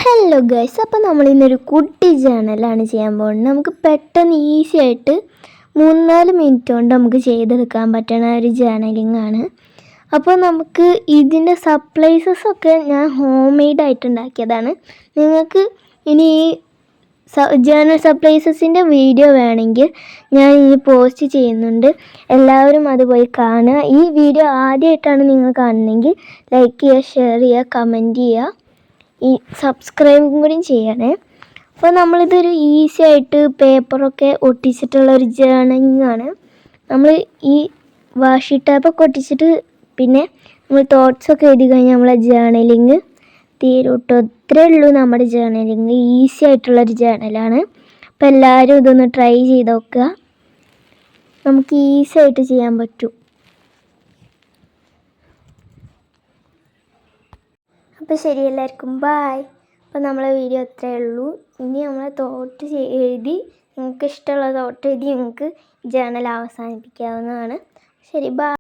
Hello guys, അപ്പോൾ നമ്മൾ ഇന്നൊരു കുട്ടി ജേണലാണ് ചെയ്യാൻ പോകുന്നത്. നമുക്ക് പെട്ടെന്ന് ഈസി ആയിട്ട് 3-4 മിനിറ്റ് കൊണ്ട് നമുക്ക് ചെയ്തെടുക്കാൻ പറ്റുന്ന ഒരു ജേണലിംഗ് ആണ്. അപ്പോൾ നമുക്ക് ഇതിൻ്റെ സപ്ലൈസസൊക്കെ ഞാൻ ഹോം മെയ്ഡായിട്ട് ഉണ്ടാക്കിയതാണ്. നിങ്ങൾക്ക് ഇനി ഈ ജേണൽ സപ്ലൈസസിൻ്റെ വീഡിയോ വേണമെങ്കിൽ ഞാൻ ഇനി പോസ്റ്റ് ചെയ്യുന്നുണ്ട്. എല്ലാവരും അത് പോയി കാണുക. ഈ വീഡിയോ ആദ്യമായിട്ടാണ് നിങ്ങൾ കാണുന്നതെങ്കിൽ ലൈക്ക് ചെയ്യുക, ഷെയർ ചെയ്യുക, കമൻറ്റ് ചെയ്യുക, ഈ സബ്സ്ക്രൈബും കൂടി ചെയ്യണേ. അപ്പോൾ നമ്മളിതൊരു ഈസി ആയിട്ട് പേപ്പറൊക്കെ ഒട്ടിച്ചിട്ടുള്ളൊരു ജേണലിംഗ് ആണ്. നമ്മൾ ഈ വാഷി ടാപ്പൊക്കെ ഒട്ടിച്ചിട്ട് പിന്നെ നമ്മൾ തോട്ട്സൊക്കെ എഴുതി കഴിഞ്ഞാൽ നമ്മളെ ജേണലിംഗ് തീരും കേട്ടോ. ഇത്രയേ ഉള്ളൂ നമ്മുടെ ജേണലിംഗ്. ഈസി ആയിട്ടുള്ളൊരു ജേണലാണ്. അപ്പോൾ എല്ലാവരും ഇതൊന്ന് ട്രൈ ചെയ്ത് നോക്കുക. നമുക്ക് ഈസി ആയിട്ട് ചെയ്യാൻ പറ്റും. അപ്പോൾ ശരി, എല്ലാവർക്കും ബായ്. അപ്പോൾ നമ്മളെ വീഡിയോ അത്രയേ ഉള്ളൂ. ഇനി നമ്മളെ തോട്ട് എഴുതി നിങ്ങൾക്ക് ഇഷ്ടമുള്ള തോട്ട് എഴുതി നിങ്ങൾക്ക് ജേണൽ അവസാനിപ്പിക്കാവുന്നതാണ്. ശരി, ബായ്.